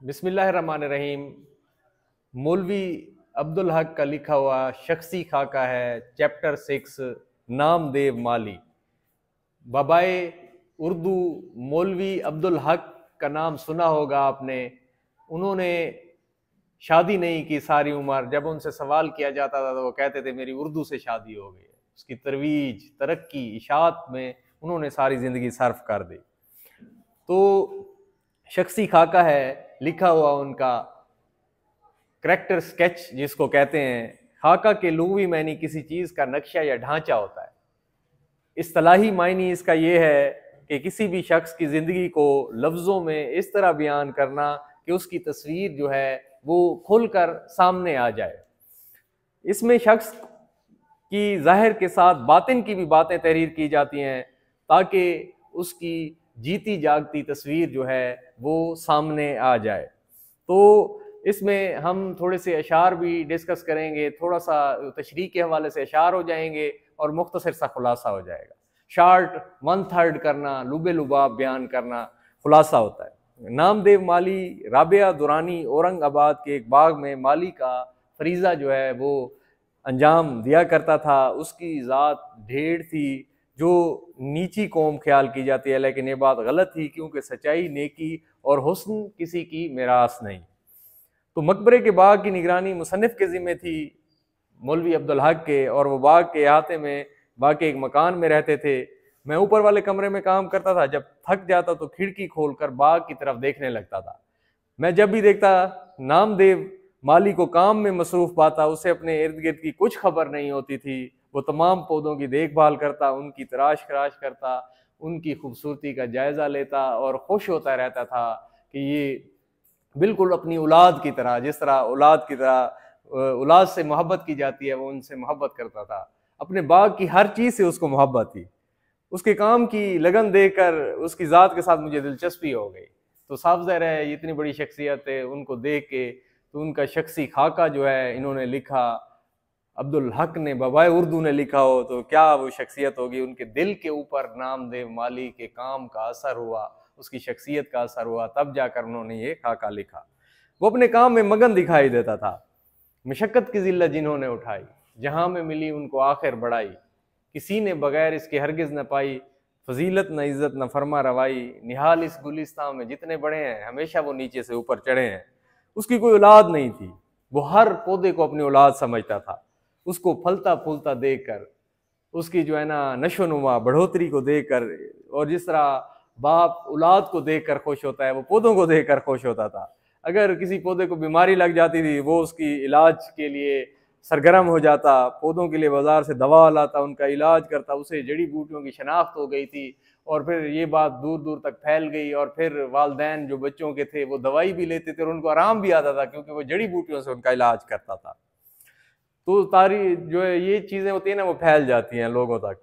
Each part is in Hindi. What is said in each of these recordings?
बिस्मिल्लाहिर्रहमानिर्रहीम। मौलवी अब्दुल हक का लिखा हुआ शख्सी खाका है, चैप्टर 6, नामदेव माली। बाबाए उर्दू मौलवी अब्दुल हक का नाम सुना होगा आपने। उन्होंने शादी नहीं की सारी उम्र। जब उनसे सवाल किया जाता था तो वो कहते थे मेरी उर्दू से शादी हो गई। उसकी तरवीज, तरक्की, इशात में उन्होंने सारी ज़िंदगी सर्फ कर दी। तो शख्सी खाका है लिखा हुआ उनका, करेक्टर स्केच जिसको कहते हैं। खाका के लुग़वी मायने किसी चीज़ का नक्शा या ढांचा होता है। इस्तिलाही मायने इसका ये है कि किसी भी शख्स की ज़िंदगी को लफ्ज़ों में इस तरह बयान करना कि उसकी तस्वीर जो है वो खुलकर सामने आ जाए। इसमें शख्स की ज़ाहिर के साथ बातिन की भी बातें तहरीर की जाती हैं ताकि उसकी जीती जागती तस्वीर जो है वो सामने आ जाए। तो इसमें हम थोड़े से अशार भी डिस्कस करेंगे, थोड़ा सा तशरीह के हवाले से अशार हो जाएंगे और मुख्तसर सा खुलासा हो जाएगा। शार्ट 1/3 करना, लुबे लुबाब बयान करना खुलासा होता है। नामदेव माली राबिया दुरानी औरंगाबाद के एक बाग में माली का फरीज़ा जो है वो अंजाम दिया करता था। उसकी ज़ात ढेर थी जो नीची कौम ख्याल की जाती है, लेकिन ये बात गलत थी क्योंकि सच्चाई, नेकी और हुस्न किसी की मिरास नहीं। तो मकबरे के बाग की निगरानी मुसन्निफ के ज़िम्मे थी, मौलवी अब्दुल हक के, और वो बाग के अहाते में बाकी एक मकान में रहते थे। मैं ऊपर वाले कमरे में काम करता था। जब थक जाता तो खिड़की खोलकर बाग की तरफ देखने लगता था। मैं जब भी देखता नामदेव माली को काम में मसरूफ़ पाता, उसे अपने इर्द गिर्द की कुछ खबर नहीं होती थी। वो तमाम पौधों की देखभाल करता, उनकी तराश खराश करता, उनकी खूबसूरती का जायज़ा लेता और खुश होता रहता था कि ये बिल्कुल अपनी औलाद की तरह, जिस तरह औलाद की तरह औलाद से मोहब्बत की जाती है, वो उनसे मोहब्बत करता था। अपने बाग की हर चीज़ से उसको मोहब्बत थी। उसके काम की लगन देखकर उसकी ज़ात के साथ मुझे दिलचस्पी हो गई। तो साफ ज़ाहिर है ये इतनी बड़ी शख्सियत है, उनको देख के तो उनका शख्सी खाका जो है इन्होंने लिखा, अब्दुल हक ने, बाबाए उर्दू ने लिखा हो तो क्या वो शख्सियत होगी। उनके दिल के ऊपर नामदेव माली के काम का असर हुआ, उसकी शख्सियत का असर हुआ, तब जाकर उन्होंने ये खाका लिखा। वो अपने काम में मगन दिखाई देता था। मशक्क़त की ज़िल्लत जिन्होंने उठाई, जहाँ में मिली उनको आखिर बढ़ाई। किसी ने बगैर इसके हरगिज़ न पाई, फजीलत न इज़्ज़त न फरमा रवाई। निहाल इस गुलिस्तान में जितने बड़े हैं, हमेशा वो नीचे से ऊपर चढ़े हैं। उसकी कोई औलाद नहीं थी, वो हर पौधे को अपनी औलाद समझता था। उसको फलता फूलता देखकर, उसकी जो है ना नशो नुमा बढ़ोतरी को देखकर, और जिस तरह बाप औलाद को देखकर खुश होता है, वो पौधों को देखकर खुश होता था। अगर किसी पौधे को बीमारी लग जाती थी, वो उसकी इलाज के लिए सरगर्म हो जाता, पौधों के लिए बाजार से दवा लाता, उनका इलाज करता। उसे जड़ी बूटियों की शनाख्त हो गई थी और फिर ये बात दूर दूर तक फैल गई और फिर वालिदैन जो बच्चों के थे वो दवाई भी लेते थे और उनको आराम भी आता था क्योंकि वो जड़ी बूटियों से उनका इलाज करता था। तो सारी जो है ये चीज़ें होती हैं ना, वो फैल जाती हैं लोगों तक।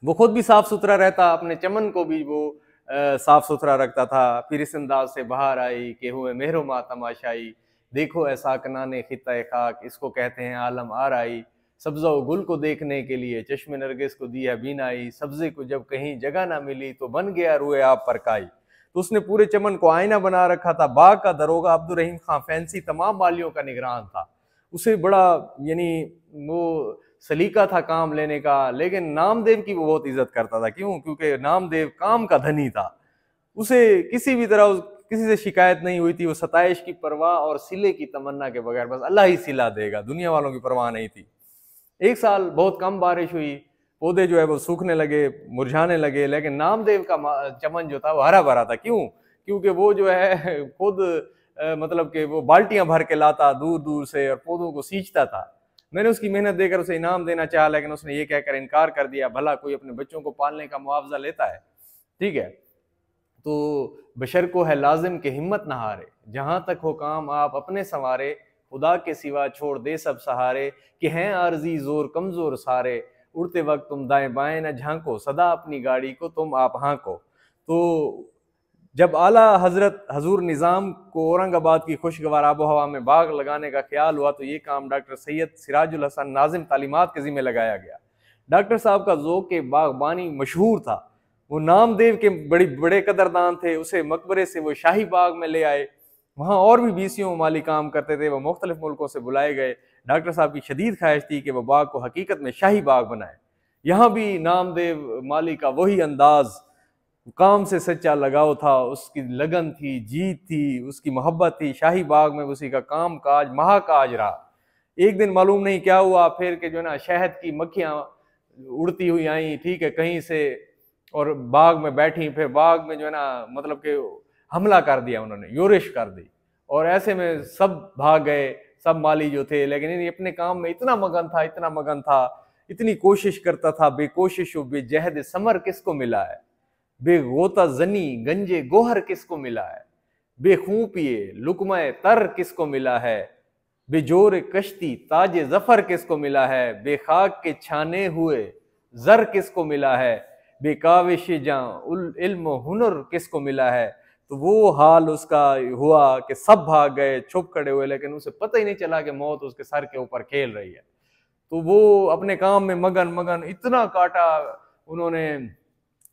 वो खुद भी साफ़ सुथरा रहता, अपने चमन को भी वो साफ़ सुथरा रखता था। फिर इस अंदाज से बाहर आई कि हुए मेहरुमा तमाशाई, देखो ऐसा कनाने खित्ता खाक, इसको कहते हैं आलम आराई। सब्ज़ा व गुल को देखने के लिए चश्मे नरगिस को दिया बीनाई, सब्ज़े को जब कहीं जगह ना मिली तो बन गया रुए आप पर काई। तो उसने पूरे चमन को आईना बना रखा था। बाग का दरोगा अब्दुल रहीम खां फैंसी तमाम मालियों का निगरान था। उसे बड़ा यानी वो सलीका था काम लेने का, लेकिन नामदेव की वो बहुत इज्जत करता था। क्यों? क्योंकि नामदेव काम का धनी था। उसे किसी भी तरह किसी से शिकायत नहीं हुई थी। वो सताइश की परवाह और सिले की तमन्ना के बगैर बस अल्लाह ही सिला देगा, दुनिया वालों की परवाह नहीं थी। एक साल बहुत कम बारिश हुई, पौधे जो है वो सूखने लगे, मुरझाने लगे, लेकिन नामदेव का चमन जो था वो हरा भरा था। क्यों? क्योंकि वो जो है खुद मतलब कि वो बाल्टियां भर के लाता दूर दूर से और पौधों को सींचता था। मैंने उसकी मेहनत देकर उसे इनाम देना चाहा, लेकिन उसने ये कहकर इनकार कर दिया, भला कोई अपने बच्चों को पालने का मुआवजा लेता है? ठीक है, तो बशर को है लाजिम कि हिम्मत न हारे, जहाँ तक हो काम आप अपने संवारे, खुदा के सिवा छोड़ दे सब सहारे, कि हैं आर्जी जोर कमजोर सारे, उड़ते वक्त तुम दाएं बाएं न झांको, सदा अपनी गाड़ी को तुम आप हाँको। तो जब आला हजरत हजूर निज़ाम को औरंगाबाद की खुशगवार आबो हवा में बाग लगाने का ख्याल हुआ तो ये काम डॉक्टर सैयद सिराजुल हसन नाजिम तालीमात के ज़िम्मे लगाया गया। डॉक्टर साहब का ज़ौक़ बागबानी मशहूर था। वो नामदेव के बड़े कदरदान थे। उसे मकबरे से वो शाही बाग में ले आए वहाँ और भी 20 माली काम करते थे, वो मुख्तलिफ मुल्कों से बुलाए गए। डॉक्टर साहब की शदीद ख्वाहिश थी कि वह बाग को हकीकत में शाही बाग बनाए। यहाँ भी नामदेव माली का वही अंदाज, काम से सच्चा लगाव था, उसकी लगन थी, जीत थी, उसकी मोहब्बत थी। शाही बाग में उसी का काम काज महाकाज रहा। एक दिन मालूम नहीं क्या हुआ, फिर के जो है ना शहद की मक्खियाँ उड़ती हुई आई, ठीक है, कहीं से, और बाग में बैठी। फिर बाग में जो है ना मतलब कि हमला कर दिया उन्होंने, योरिश कर दी, और ऐसे में सब भाग गए, सब माली जो थे। लेकिन इन्हें अपने काम में इतना मगन था, इतना मगन था, इतनी कोशिश करता था। बेकोशिश बेजहद समर किसको मिला है, बेगोता जनी गंजे गोहर किसको मिला है, बेखूं पिए लुकमे तर किसको मिला है, बेजोर कश्ती ताजे जफर किसको मिला है, बेखाक के छाने हुए जर किसको मिला है, बेकाविश जां उल इल्म हुनर किसको मिला है। तो वो हाल उसका हुआ कि सब भाग गए, छुप खड़े हुए, लेकिन उसे पता ही नहीं चला कि मौत उसके सर के ऊपर खेल रही है। तो वो अपने काम में मगन मगन, इतना काटा उन्होंने,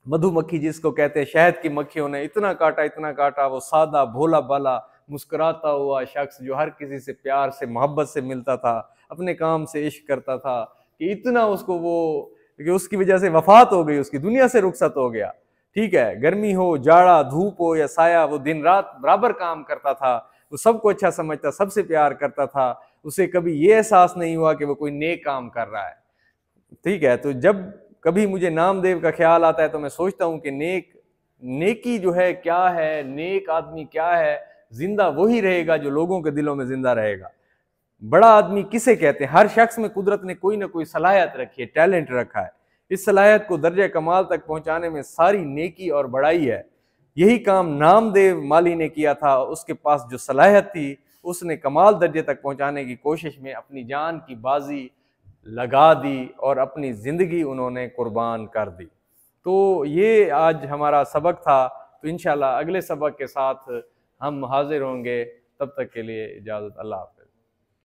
मधुमक्खी जिसको कहते हैं, शहद की मक्खियों ने इतना काटा, इतना काटा। वो सादा भोला भाला मुस्कुराता हुआ शख्स जो हर किसी से प्यार से मोहब्बत से मिलता था, अपने काम से इश्क करता था, कि इतना उसको वो, कि उसकी वजह से वफात हो गई, उसकी दुनिया से रुखसत हो गया। ठीक है, गर्मी हो, जाड़ा, धूप हो या साया, वो दिन रात बराबर काम करता था। वो सबको अच्छा समझता, सबसे प्यार करता था। उसे कभी ये एहसास नहीं हुआ कि वो कोई नेक काम कर रहा है। ठीक है, तो जब कभी मुझे नामदेव का ख्याल आता है तो मैं सोचता हूँ कि नेकी जो है क्या है, नेक आदमी क्या है। जिंदा वही रहेगा जो लोगों के दिलों में जिंदा रहेगा। बड़ा आदमी किसे कहते हैं? हर शख्स में कुदरत ने कोई ना कोई सलाहियत रखी है, टैलेंट रखा है। इस सलाहियत को दर्जे कमाल तक पहुंचाने में सारी नेकी और बड़ाई है। यही काम नामदेव माली ने किया था। उसके पास जो सलाहियत थी, उसने कमाल दर्जे तक पहुंचाने की कोशिश में अपनी जान की बाजी लगा दी और अपनी जिंदगी उन्होंने कुर्बान कर दी। तो ये आज हमारा सबक था। तो इंशाल्लाह अगले सबक के साथ हम हाजिर होंगे। तब तक के लिए इजाज़त, अल्लाह हाफ़िज़।